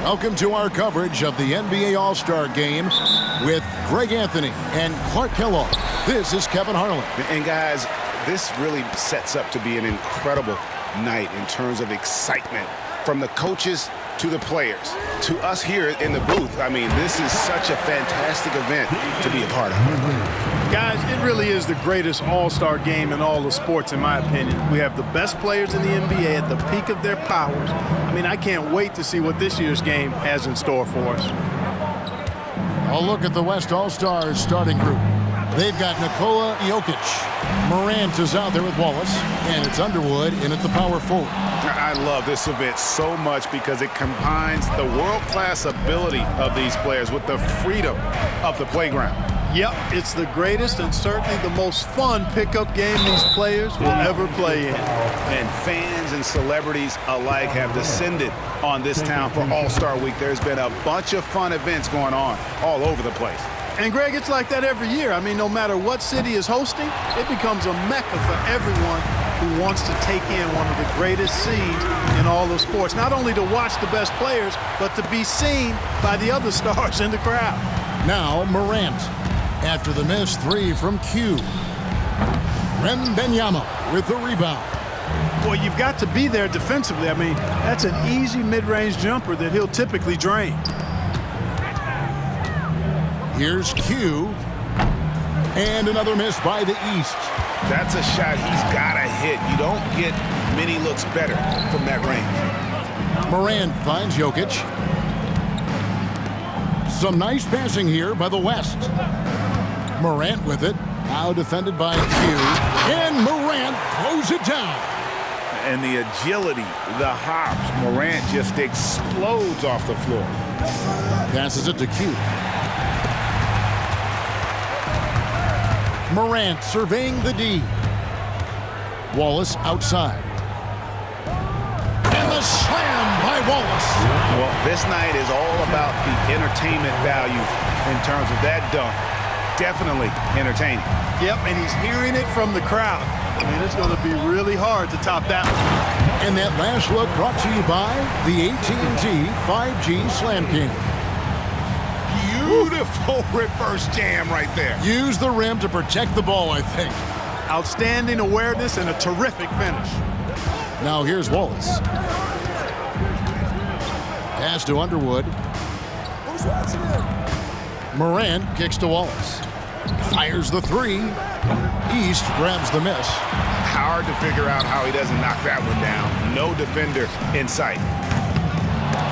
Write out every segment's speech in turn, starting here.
Welcome to our coverage of the NBA All-Star Game with Greg Anthony and Clark Kellogg. This is Kevin Harlan. And guys, this really sets up to be an incredible night in terms of excitement from the coaches to the players, to us here in the booth. I mean, this is such a fantastic event to be a part of. Guys, it really is the greatest all-star game in all the sports, in my opinion. We have the best players in the NBA at the peak of their powers. I mean, I can't wait to see what this year's game has in store for us. A look at the West All-Stars starting group. They've got Nikola Jokic. Morant is out there with Wallace, and it's Underwood in at the power forward. I love this event so much because it combines the world-class ability of these players with the freedom of the playground. Yep, it's the greatest and certainly the most fun pickup game these players will ever play in. And fans and celebrities alike have descended on this town for All-Star Week. There's been a bunch of fun events going on all over the place. And, Greg, it's like that every year. I mean, no matter what city is hosting, it becomes a mecca for everyone who wants to take in one of the greatest scenes in all of sports. Not only to watch the best players, but to be seen by the other stars in the crowd. Now Morant. After the missed three from Q. Wembanyama with the rebound. Boy, you've got to be there defensively. I mean, that's an easy mid-range jumper that he'll typically drain. Here's Q. And another miss by the East. That's a shot he's got to hit. You don't get many looks better from that range. Morant finds Jokic. Some nice passing here by the West. Morant with it. Now defended by Q. And Morant throws it down. And the agility, the hops, Morant just explodes off the floor. Passes it to Q. Morant surveying the D. Wallace outside. And the slam by Wallace. Well, this night is all about the entertainment value in terms of that dunk. Definitely entertaining. Yep, and he's hearing it from the crowd. I mean, it's going to be really hard to top that one. And that last look brought to you by the AT&T 5G Slam King. Beautiful reverse jam right there. Use the rim to protect the ball, I think. Outstanding awareness and a terrific finish. Now here's Wallace. Pass to Underwood. Who's watching him? Morant kicks to Wallace. Fires the three. East grabs the miss. Hard to figure out how he doesn't knock that one down. No defender in sight.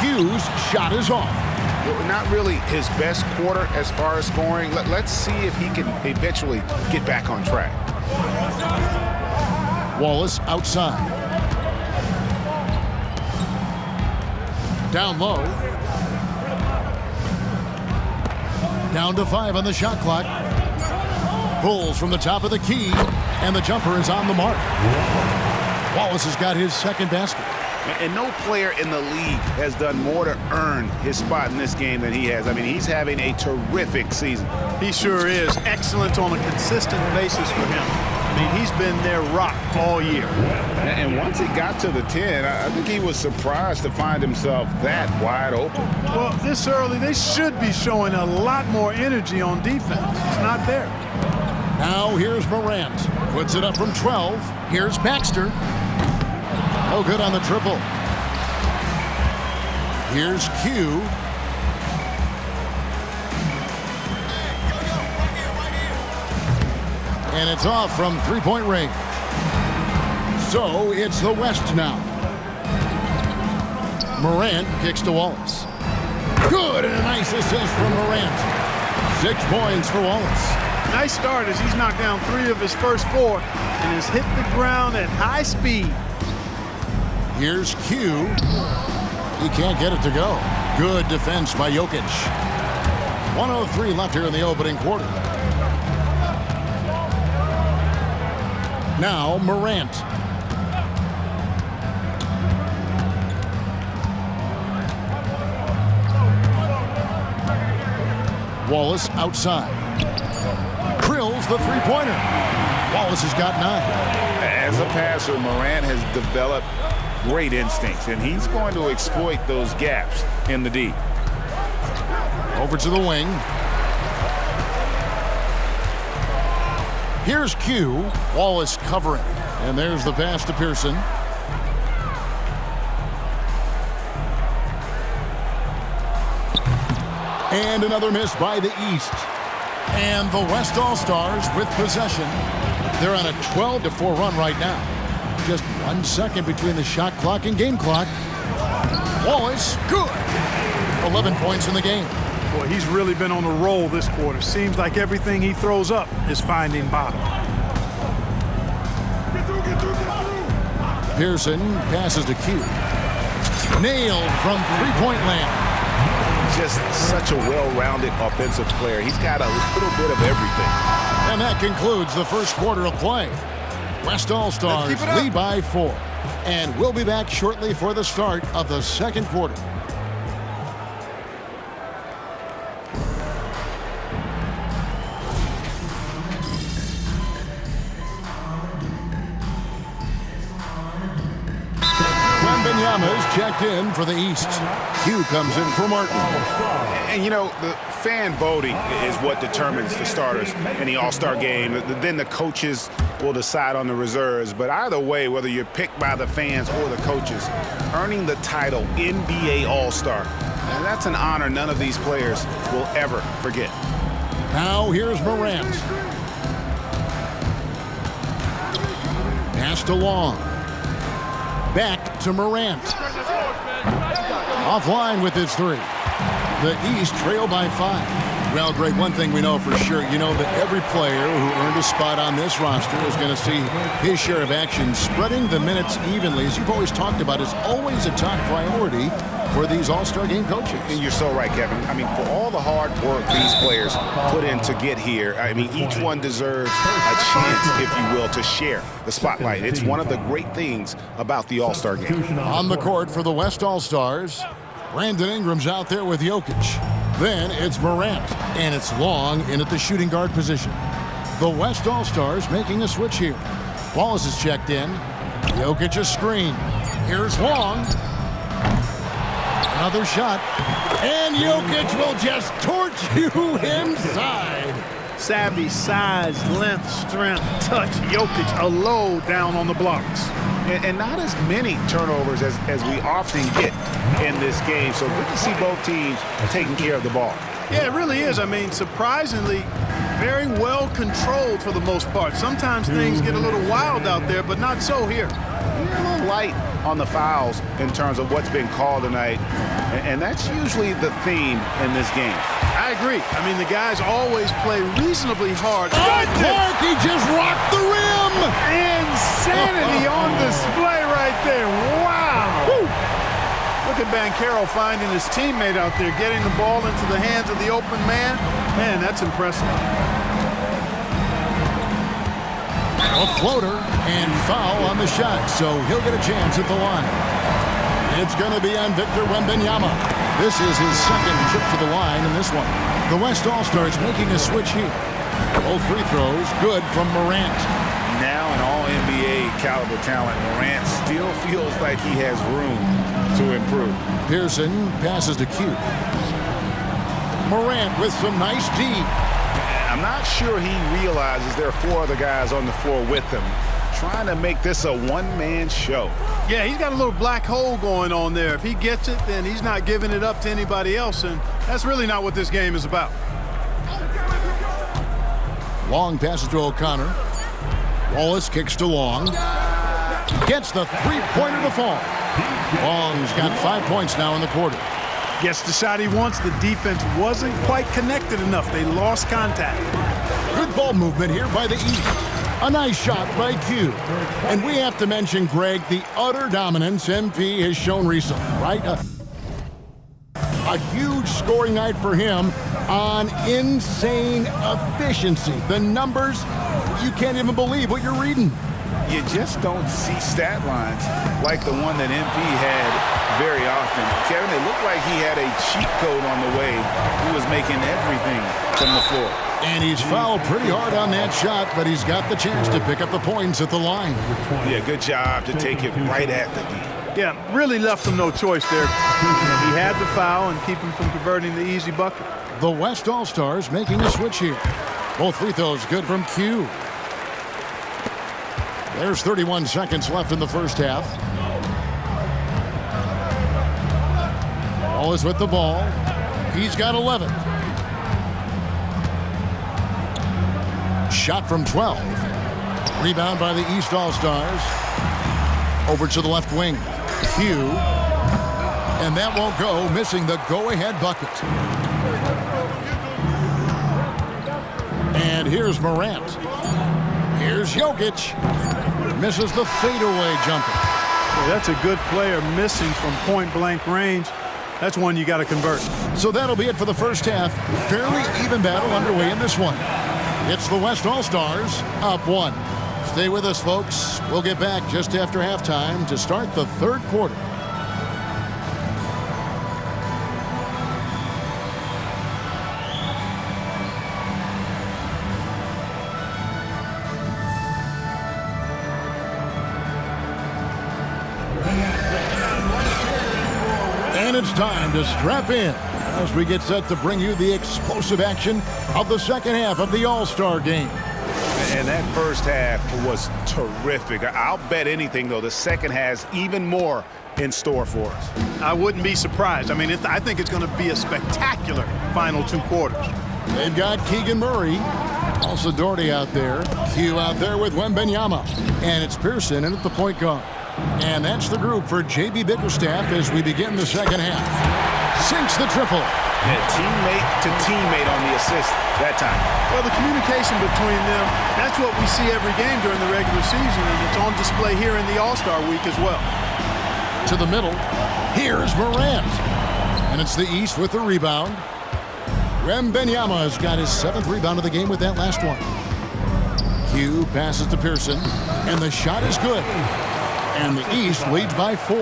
Q's shot is off. Well, not really his best quarter as far as scoring. Let's see if he can eventually get back on track. Wallace outside. Down low. Down to 5 on the shot clock. Pulls from the top of the key, and the jumper is on the mark. Wallace has got his second basket. And no player in the league has done more to earn his spot in this game than he has. I mean, he's having a terrific season. He sure is. Excellent on a consistent basis for him. I mean, he's been their rock all year. And once he got to the 10, I think he was surprised to find himself that wide open. Well, this early, they should be showing a lot more energy on defense. It's not there. Now here's Morant. Puts it up from 12. Here's Baxter. No good on the triple. Here's Q. And it's off from three-point range. So it's the West now. Morant kicks to Wallace. Good, and a nice assist from Morant. 6 points for Wallace. Nice start as he's knocked down 3 of his first 4 and has hit the ground at high speed. Here's Q. He can't get it to go. Good defense by Jokic. 1:03 left here in the opening quarter. Now Morant. Wallace outside. Drills the three-pointer. Wallace has got 9. As a passer, Morant has developed great instincts, and he's going to exploit those gaps in the D. Over to the wing. Here's Q. Wallace covering. And there's the pass to Pearson. And another miss by the East. And the West All-Stars with possession. They're on a 12-4 run right now. Just 1 second between the shot clock and game clock. Wallace, good. 11 points in the game. Boy, he's really been on a roll this quarter. Seems like everything he throws up is finding bottom. Pearson passes to Q. Nailed from three-point land. Just such a well-rounded offensive player. He's got a little bit of everything. And that concludes the first quarter of play. West All-Stars lead by 4. And we'll be back shortly for the start of the second quarter. Wembanyama's checked in for the East. Q comes in for Martin. And, you know, the fan voting is what determines the starters in the All-Star game. Then the coaches will decide on the reserves. But either way, whether you're picked by the fans or the coaches, earning the title NBA All-Star, and that's an honor none of these players will ever forget. Now here's Morant. Pass to Long. Back to Morant. Offline with his three. The East trail by 5. Well, Greg, one thing we know for sure, you know that every player who earned a spot on this roster is going to see his share of action. Spreading the minutes evenly, as you've always talked about, is always a top priority for these All-Star game coaches. And you're so right, Kevin. I mean, for all the hard work these players put in to get here, I mean, each one deserves a chance, if you will, to share the spotlight. It's one of the great things about the All-Star game. On the court for the West All-Stars, Brandon Ingram's out there with Jokic. Then it's Morant, and it's Long in at the shooting guard position. The West All-Stars making a switch here. Wallace is checked in. Jokic a screen. Here's Long. Another shot. And Jokic will just torch you inside. Savvy, size, length, strength, touch. Jokic a low down on the blocks. And not as many turnovers as we often get in this game. So good to see both teams taking care of the ball. Yeah, it really is. I mean, surprisingly, very well controlled for the most part. Sometimes things get a little wild out there, but not so here. We're a little light on the fouls in terms of what's been called tonight. And that's usually the theme in this game. I agree. I mean, the guys always play reasonably hard. Clark, he just rocked the rim. Insanity on display right there. Wow. Woo. Look at Banchero finding his teammate out there, getting the ball into the hands of the open man. Man, that's impressive. A floater and foul on the shot, so he'll get a chance at the line. It's going to be on Victor Wembanyama. This is his second trip to the line in this one. The West All-Stars making a switch here. Both free throws good from Morant. Now an all-NBA caliber talent, Morant still feels like he has room to improve. Pearson passes to Q. Morant with some nice D. I'm not sure he realizes there are 4 other guys on the floor with him, trying to make this a one-man show. Yeah, he's got a little black hole going on there. If he gets it, then he's not giving it up to anybody else, and that's really not what this game is about. Long passes to O'Connor. Wallace kicks to Long. Gets the three-pointer to fall. Long's got 5 points now in the quarter. Gets the shot he wants. The defense wasn't quite connected enough. They lost contact. Good ball movement here by the East. A nice shot by Q. And we have to mention, Greg, the utter dominance MP has shown recently, right? A huge scoring night for him on insane efficiency. The numbers, you can't even believe what you're reading. You just don't see stat lines like the one that MP had very often. Kevin, it looked like he had a cheat code on the way. He was making everything from the floor. And he's fouled pretty hard on that shot, but he's got the chance to pick up the points at the line. Yeah, good job to take it right at the D. Yeah, really left him no choice there. He had to foul and keep him from converting the easy bucket. The West All-Stars making a switch here. Both free throws good from Q. There's 31 seconds left in the first half. Wallace with the ball. He's got 11. Shot from 12. Rebound by the East All-Stars. Over to the left wing. Q. And that won't go, missing the go-ahead bucket. And here's Morant. Here's Jokic. Misses the fadeaway jumper. Yeah, that's a good player missing from point-blank range. That's one you got to convert. So that'll be it for the first half. Fairly even battle underway in this one. It's the West All-Stars up 1. Stay with us, folks. We'll get back just after halftime to start the third quarter. And it's time to strap in as we get set to bring you the explosive action of the second half of the All-Star game. And that first half was terrific. I'll bet anything, though, the second has even more in store for us. I wouldn't be surprised. I mean, I think it's going to be a spectacular final 2 quarters. They've got Keegan Murray, also Doherty out there, Q out there with Wembanyama, and it's Pearson in at the point guard. And that's the group for J.B. Bickerstaff as we begin the second half. Sinks the triple. And teammate to teammate on the assist that time. Well, the communication between them, that's what we see every game during the regular season, and it's on display here in the All-Star week as well. To the middle. Here's Morant. And it's the East with the rebound. Wembanyama has got his 7th rebound of the game with that last one. Q passes to Pearson, and the shot is good. And the East leads by 4.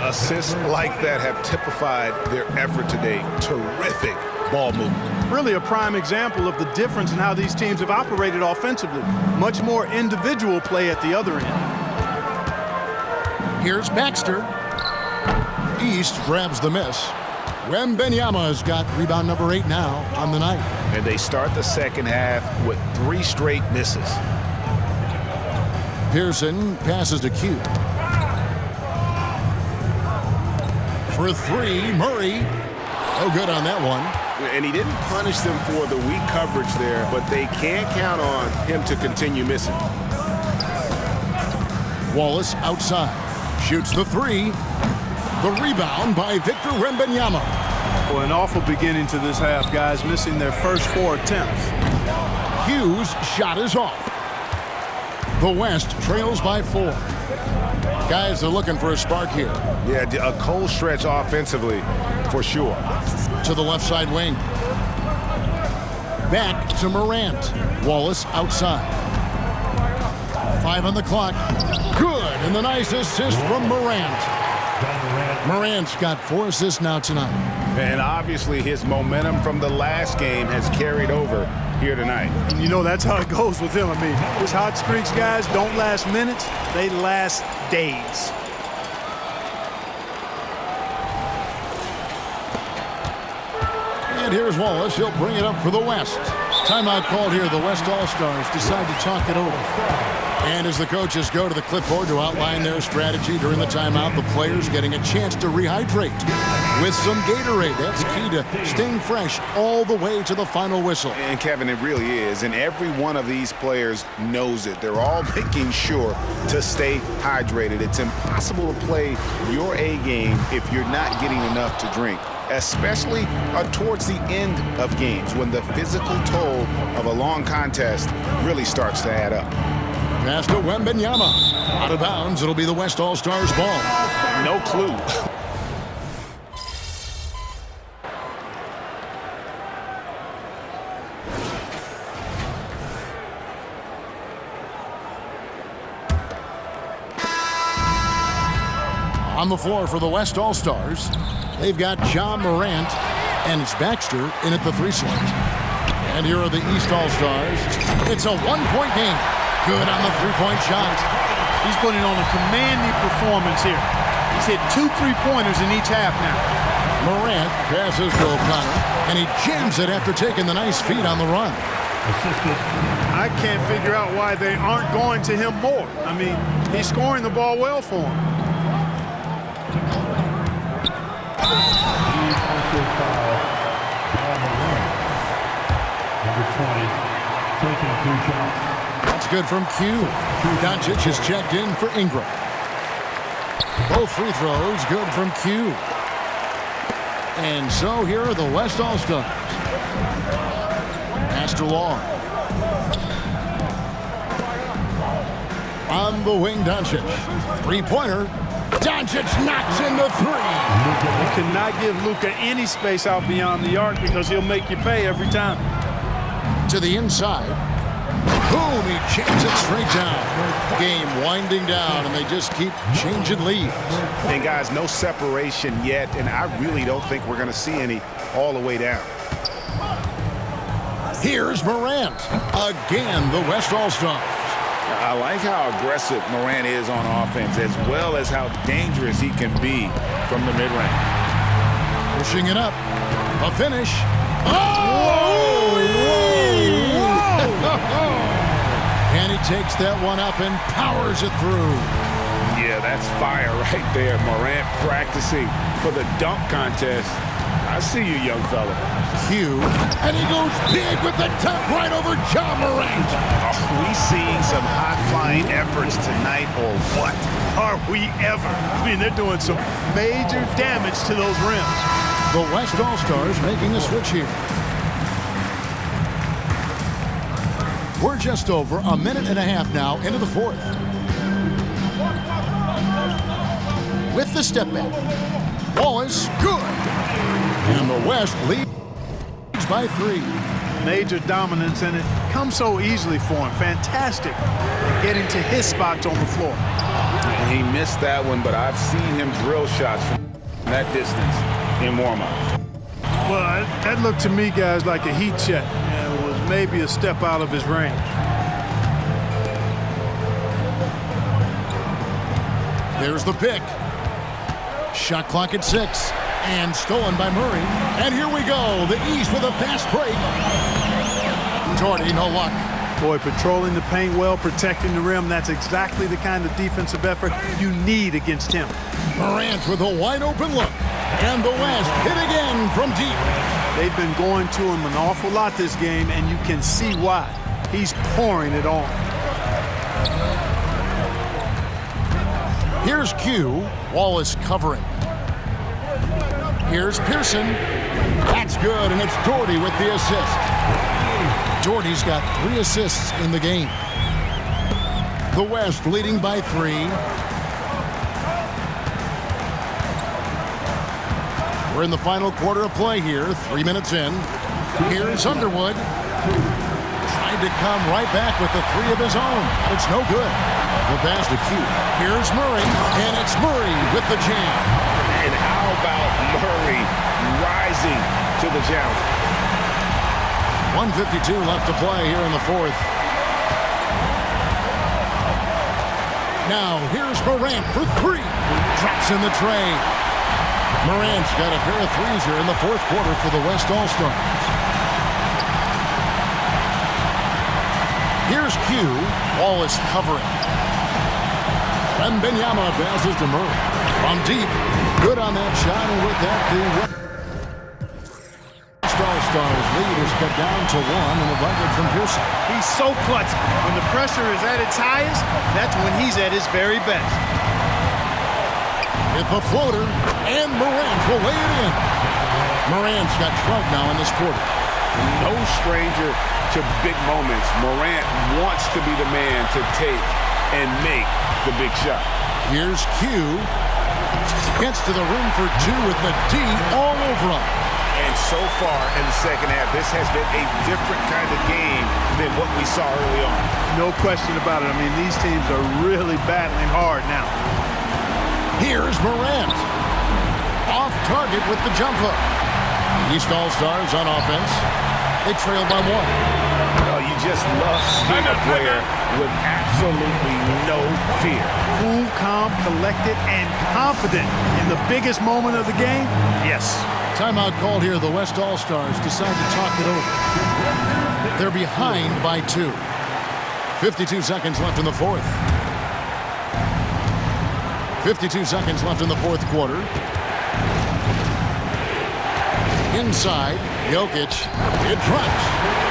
Assists like that have typified their effort today. Terrific ball movement. Really a prime example of the difference in how these teams have operated offensively. Much more individual play at the other end. Here's Baxter. East grabs the miss. Wembanyama has got rebound number 8 now on the night. And they start the second half with 3 straight misses. Pearson passes to Q. For 3, Murray. Oh, good on that one. And he didn't punish them for the weak coverage there, but they can't count on him to continue missing. Wallace outside. Shoots the 3. The rebound by Victor Wembanyama. Well, an awful beginning to this half, guys, missing their first 4 attempts. Hughes' shot is off. The West trails by 4. Guys are looking for a spark here. Yeah, a cold stretch offensively, for sure. To the left side wing. Back to Morant. Wallace outside. 5 on the clock. Good, and the nice assist from Morant. Morant's got 4 assists now tonight. And obviously his momentum from the last game has carried over here tonight. And you know that's how it goes with him. I mean, his hot streaks, guys, don't last minutes. They last days. And here's Wallace. He'll bring it up for the West. Timeout called here. The West All-Stars decide to talk it over. And as the coaches go to the clipboard to outline their strategy during the timeout, the players getting a chance to rehydrate with some Gatorade. That's key to staying fresh all the way to the final whistle. And Kevin, it really is. And every one of these players knows it. They're all making sure to stay hydrated. It's impossible to play your A game if you're not getting enough to drink, especially towards the end of games when the physical toll of a long contest really starts to add up. Pass to Wembanyama. Out of bounds. It'll be the West All-Stars ball. No clue. On the floor for the West All-Stars, they've got John Morant, and it's Baxter in at the 3 slot. And here are the East All-Stars. It's a 1-point game. Good on the 3-point shot. He's putting on a commanding performance here. He's hit 2 3-pointers in each half now. Morant passes to O'Connor, and he jams it after taking the nice feed on the run. I can't figure out why they aren't going to him more. I mean, he's scoring the ball well for him. Number 20, taking 2 shots. That's good from Q. Doncic is checked in for Ingram. Both free throws good from Q. And so here are the West All-Stars. Pass to Long. On the wing, Doncic. Three-pointer. Doncic knocks in the 3. You cannot give Luka any space out beyond the arc because he'll make you pay every time. To the inside. Boom, he jams it straight down. Game winding down, and they just keep changing leads. And guys, no separation yet, and I really don't think we're going to see any all the way down. Here's Morant. Again, the West All-Stars. I like how aggressive Morant is on offense, as well as how dangerous he can be from the mid-range. Pushing it up. A finish. Oh! And he takes that one up and powers it through. Yeah, that's fire right there. Morant practicing for the dunk contest. I see you, young fella. Q, and he goes big with the dunk right over Ja Morant. Are we seeing some high-flying efforts tonight, or what? Are we ever? I mean, they're doing some major damage to those rims. The West All-Stars making a switch here. We're just over a minute and a half now into the 4th. With the step back. Wallace, good. And the West leads by 3. Major dominance, and it comes so easily for him. Fantastic at getting to his spots on the floor. And he missed that one, but I've seen him drill shots from that distance in warm-up. Well, that looked to me, guys, like a heat check. And it was maybe a step out of his range. There's the pick. Shot clock at 6. And stolen by Murray. And here we go. The East with a fast break. Jordy, no luck. Boy, patrolling the paint well, protecting the rim. That's exactly the kind of defensive effort you need against him. Morant with a wide open look. And the West hit again from deep. They've been going to him an awful lot this game, and you can see why. He's pouring it on. Here's Q. Wallace covering. Here's Pearson. That's good, and it's Doherty with the assist. Doherty's got 3 assists in the game. The West leading by 3. We're in the final quarter of play here, 3 minutes in. Here's Underwood. Trying to come right back with the 3 of his own. It's no good. The pass to Q. Here's Murray, and it's Murray with the jam. And how about Murray rising to the challenge? 1:52 left to play here in the 4th. Now here's Morant for 3. Drops in the tray. Morant's got a pair of 3s here in the 4th quarter for the West All-Stars. Here's Q. Wallace covering. Wembanyama passes to Murray. From deep. Good on that shot, and with that, the West All-Stars lead is cut down to 1 in the bucket from Pearson. He's so clutch. When the pressure is at its highest, that's when he's at his very best. With the floater, and Morant will lay it in. Morant's got 12 now in this quarter. No stranger to big moments. Morant wants to be the man to take and make the big shot. Here's Q. Gets to the rim for 2 with the D all over him. And so far in the second half, this has been a different kind of game than what we saw early on. No question about it. I mean, these teams are really battling hard now. Here's Morant. Off target with the jump hook. East All-Stars on offense. They trail by 1. Well, you just love seeing a player with absolutely no fear. Cool, calm, collected, and confident in the biggest moment of the game? Yes. Timeout called here. The West All-Stars decide to talk it over. They're behind by 2. 52 seconds left in the fourth. 52 seconds left in the fourth quarter. Inside, Jokic. It drops.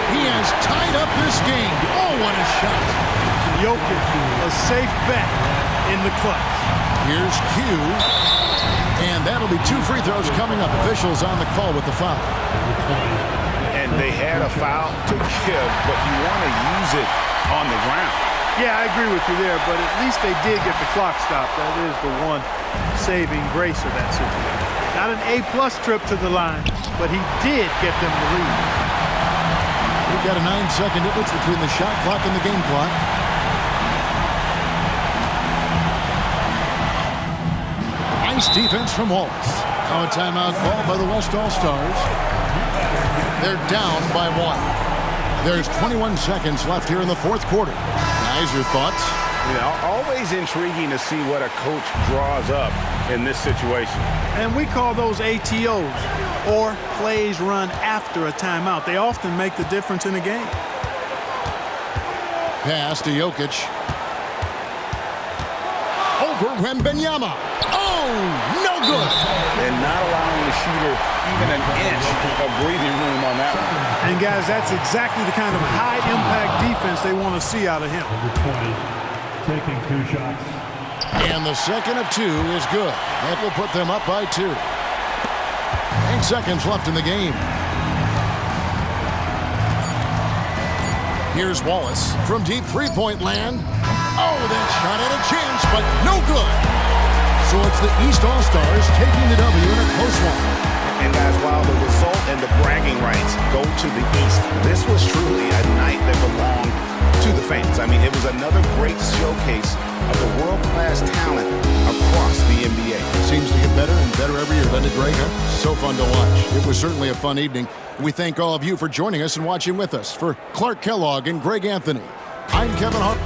He has tied up this game. Oh, what a shot. Jokic, a safe bet in the clutch. Here's Q. And that'll be 2 free throws coming up. Officials on the call with the foul. And they had a foul to give, but you want to use it on the ground. Yeah, I agree with you there, but at least they did get the clock stopped. That is the one saving grace of that situation. Not an A-plus trip to the line, but he did get them the lead. We've got a 9-second difference between the shot clock and the game clock. Nice defense from Wallace. Now a timeout called by the West All-Stars. They're down by 1. There's 21 seconds left here in the fourth quarter. Guys, your thoughts? Always intriguing to see what a coach draws up in this situation. And we call those ATOs, or plays run after a timeout. They often make the difference in a game. Pass to Jokic. Over Wembanyama. Oh, no good. And not allowing the shooter even an inch of breathing room on that one. And guys, that's exactly the kind of high-impact defense they want to see out of him. Number 20, taking 2 shots. And the second of 2 is good. That will put them up by 2. 8 seconds left in the game. Here's Wallace from deep three-point land. Oh, that shot had a chance, but no good. So it's the East All-Stars taking the W in a close one. And guys, while the result and the bragging rights go to the East, this was truly a night that belonged to the fans. I mean, it was another great showcase of the world-class talent across the NBA. Seems to get better and better every year, doesn't it, Greg? So fun to watch. It was certainly a fun evening. We thank all of you for joining us and watching with us. For Clark Kellogg and Greg Anthony, I'm Kevin Hart.